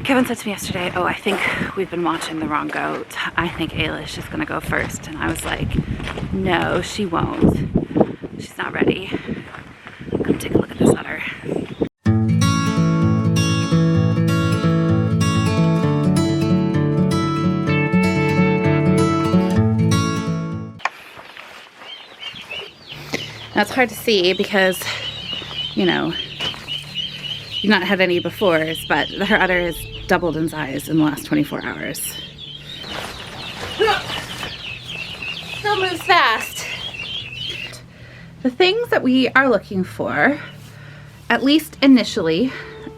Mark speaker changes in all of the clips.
Speaker 1: Kevin said to me yesterday, oh, I think we've been watching the wrong goat. I think Aillish is gonna go first. And I was like, no, she won't. She's not ready. Come take a look at this udder. Now it's hard to see because, you know, you've not had any befores, but her udder has doubled in size in the last 24 hours. Still moves fast. The things that we are looking for, at least initially,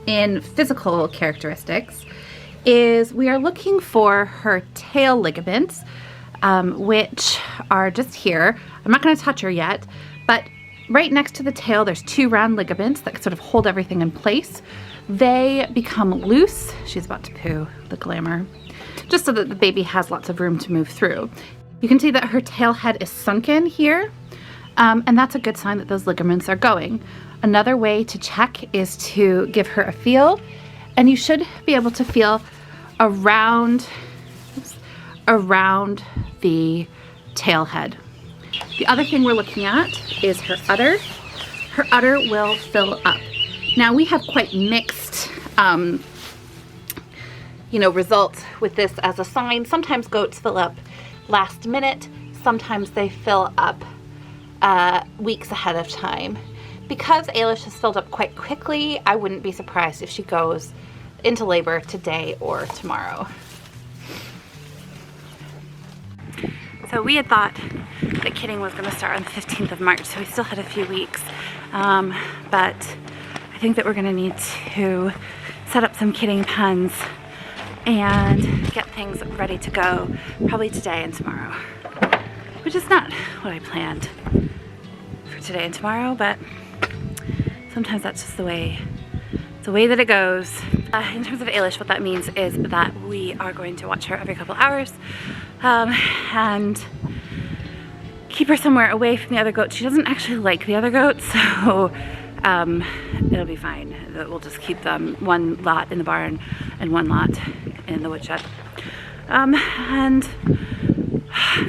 Speaker 1: in physical characteristics, is we are looking for her tail ligaments, which are just here. I'm not going to touch her yet, but right next to the tail, there's 2 round ligaments that sort of hold everything in place. They become loose. She's about to poo, the glamour. Just so that the baby has lots of room to move through. You can see that her tail head is sunken here, and that's a good sign that those ligaments are going. Another way to check is to give her a feel, and you should be able to feel around the tail head. The other thing we're looking at is her udder. Her udder will fill up. Now we have quite mixed, results with this as a sign. Sometimes goats fill up last minute. Sometimes they fill up weeks ahead of time. Because Aillish has filled up quite quickly, I wouldn't be surprised if she goes into labor today or tomorrow. So we had thought that kidding was going to start on the 15th of March, so we still had a few weeks. But I think that we're going to need to set up some kidding pens and get things ready to go, probably today and tomorrow. Which is not what I planned for today and tomorrow, but sometimes that's just the way that it goes. In terms of Aillish, what that means is that we are going to watch her every couple hours and keep her somewhere away from the other goats. She doesn't actually like the other goats, so it'll be fine. We'll just keep them one lot in the barn and one lot in the woodshed. And I'm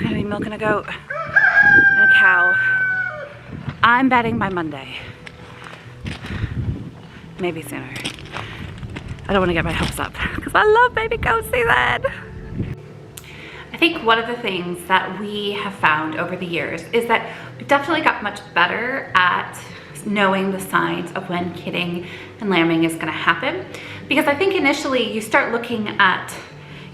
Speaker 1: gonna be milking a goat and a cow. I'm betting by Monday. Maybe sooner. I don't want to get my hopes up because I love baby goat season. I think one of the things that we have found over the years is that we definitely got much better at knowing the signs of when kidding and lambing is going to happen. Because I think initially you start looking at,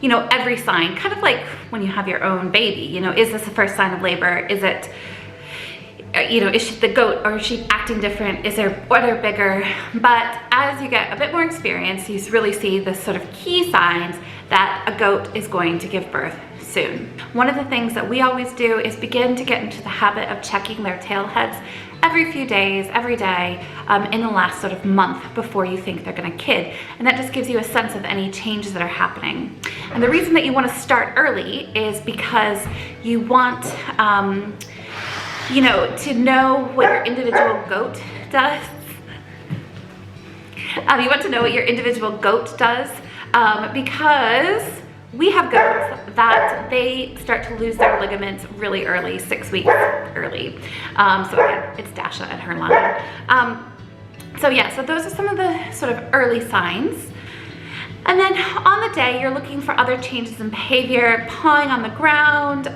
Speaker 1: every sign, kind of like when you have your own baby. Is this the first sign of labor? Is it, is she the goat, or is she acting different? Is her udder bigger? But as you get a bit more experience, you really see the sort of key signs that a goat is going to give birth soon. One of the things that we always do is begin to get into the habit of checking their tail heads every few days, every day, in the last sort of month before you think they're gonna kid. And that just gives you a sense of any changes that are happening. And the reason that you wanna start early is because you want, to know what your individual goat does. You want to know what your individual goat does because we have goats that they start to lose their ligaments really early, 6 weeks early. So again, it's Dasha and her line. So those are some of the sort of early signs. And then on the day, you're looking for other changes in behavior, pawing on the ground,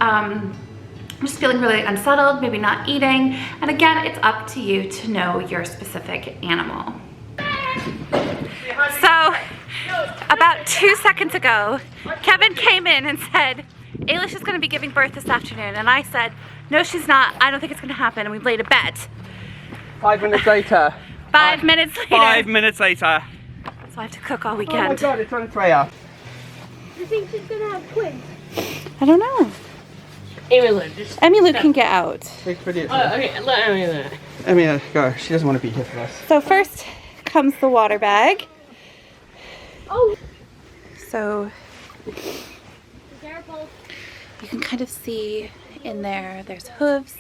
Speaker 1: just feeling really unsettled, maybe not eating. And again, it's up to you to know your specific animal. So about 2 seconds ago, Kevin came in and said, Aillish is gonna be giving birth this afternoon. And I said, no, she's not. I don't think it's gonna happen. And we laid a bet.
Speaker 2: 5 minutes later.
Speaker 1: 5 minutes later.
Speaker 2: 5 minutes later.
Speaker 1: So I have to cook all weekend.
Speaker 2: Oh my God, it's on Freya.
Speaker 3: Do you think she's gonna have twins?
Speaker 1: I don't know. Emmylou can get out.
Speaker 2: Okay, let Emmy go. She doesn't want to be here for us.
Speaker 1: So first comes the water bag.
Speaker 3: Oh.
Speaker 1: So you can kind of see in there, there's hooves,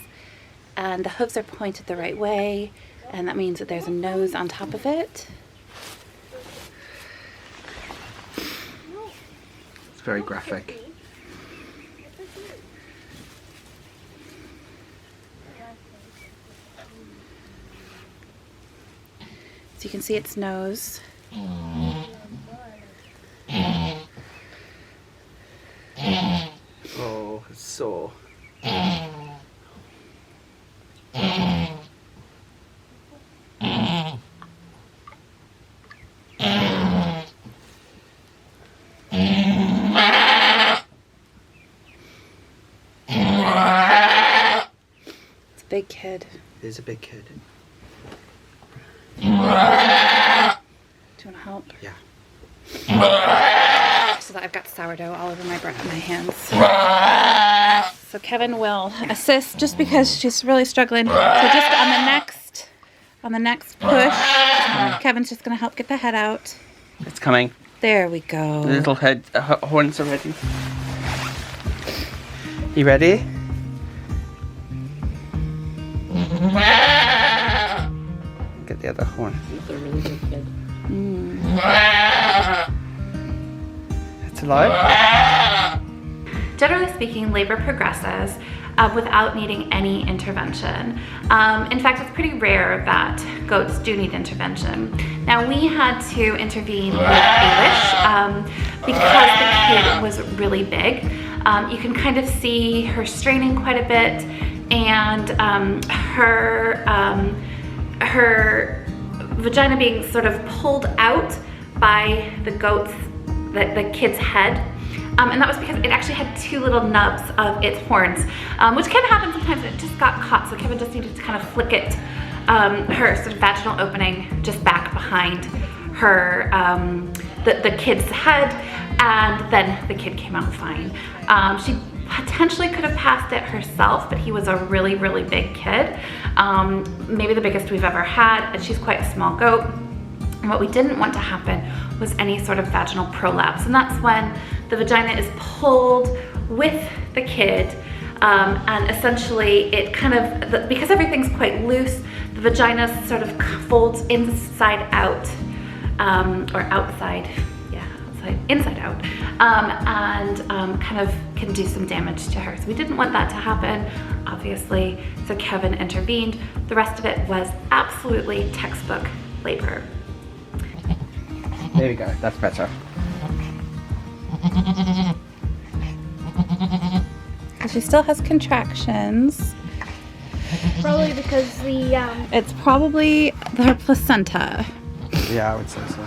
Speaker 1: and the hooves are pointed the right way, and that means that there's a nose on top of it.
Speaker 2: It's very graphic.
Speaker 1: So you can see its nose.
Speaker 2: Oh, it's sore.
Speaker 1: It's a big kid.
Speaker 2: It is a big kid.
Speaker 1: Do you want to help?
Speaker 2: Yeah.
Speaker 1: So that I've got sourdough all over my hands. So Kevin will assist just because she's really struggling. So just on the next push, Kevin's just going to help get the head out.
Speaker 2: It's coming.
Speaker 1: There we go.
Speaker 2: The little head horns are ready. You ready? Get the other horn.
Speaker 4: It's a really good kid.
Speaker 2: It's alive?
Speaker 1: Generally speaking, labor progresses without needing any intervention. In fact, it's pretty rare that goats do need intervention. Now, we had to intervene with Aillish because the kid was really big. You can kind of see her straining quite a bit, and her vagina being sort of pulled out by the kid's head. And that was because it actually had two little nubs of its horns, which can happen sometimes. It just got caught, so Kevin just needed to kind of flick it, her sort of vaginal opening just back behind her, the kid's head, and then the kid came out fine. She potentially could have passed it herself, but he was a really, really big kid, maybe the biggest we've ever had, and she's quite a small goat. And what we didn't want to happen was any sort of vaginal prolapse, and that's when the vagina is pulled with the kid, and essentially it kind of, because everything's quite loose, the vagina sort of folds inside out, or outside, yeah, inside out, and kind of can do some damage to her. So we didn't want that to happen, obviously, so Kevin intervened. The rest of it was absolutely textbook labor.
Speaker 2: There we go, that's better.
Speaker 1: She still has contractions.
Speaker 3: Probably because
Speaker 1: It's probably her placenta.
Speaker 2: Yeah, I would say so.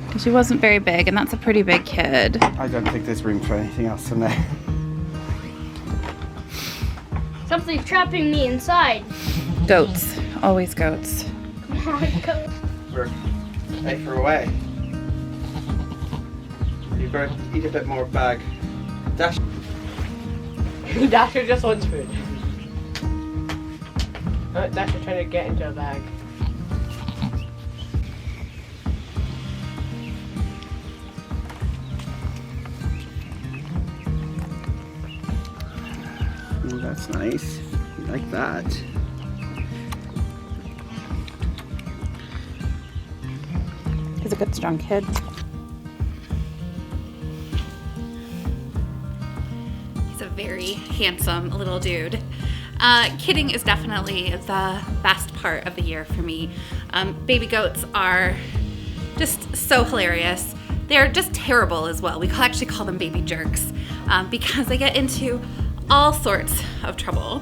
Speaker 1: Because she wasn't very big, and that's a pretty big kid.
Speaker 2: I don't think there's room for anything else in there.
Speaker 3: something's trapping me inside.
Speaker 1: Goats. Always goats.
Speaker 2: We're safer away. You've got to eat a bit more bag. Dash.
Speaker 4: Dasher just wants food. Dasher trying to get into a bag.
Speaker 2: Oh, that's nice. You like that.
Speaker 1: He's a good, strong kid. He's a very handsome little dude. Kidding is definitely the best part of the year for me. Baby goats are just so hilarious. They're just terrible as well. We actually call them baby jerks because they get into all sorts of trouble.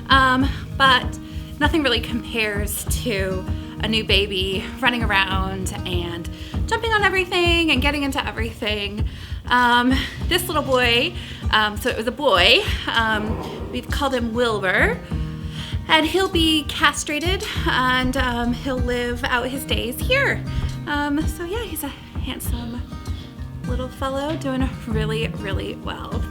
Speaker 1: But nothing really compares to a new baby running around and jumping on everything and getting into everything. This little boy, so it was a boy, we called him Wilbur, and he'll be castrated and he'll live out his days here. So yeah, he's a handsome little fellow doing really, really well.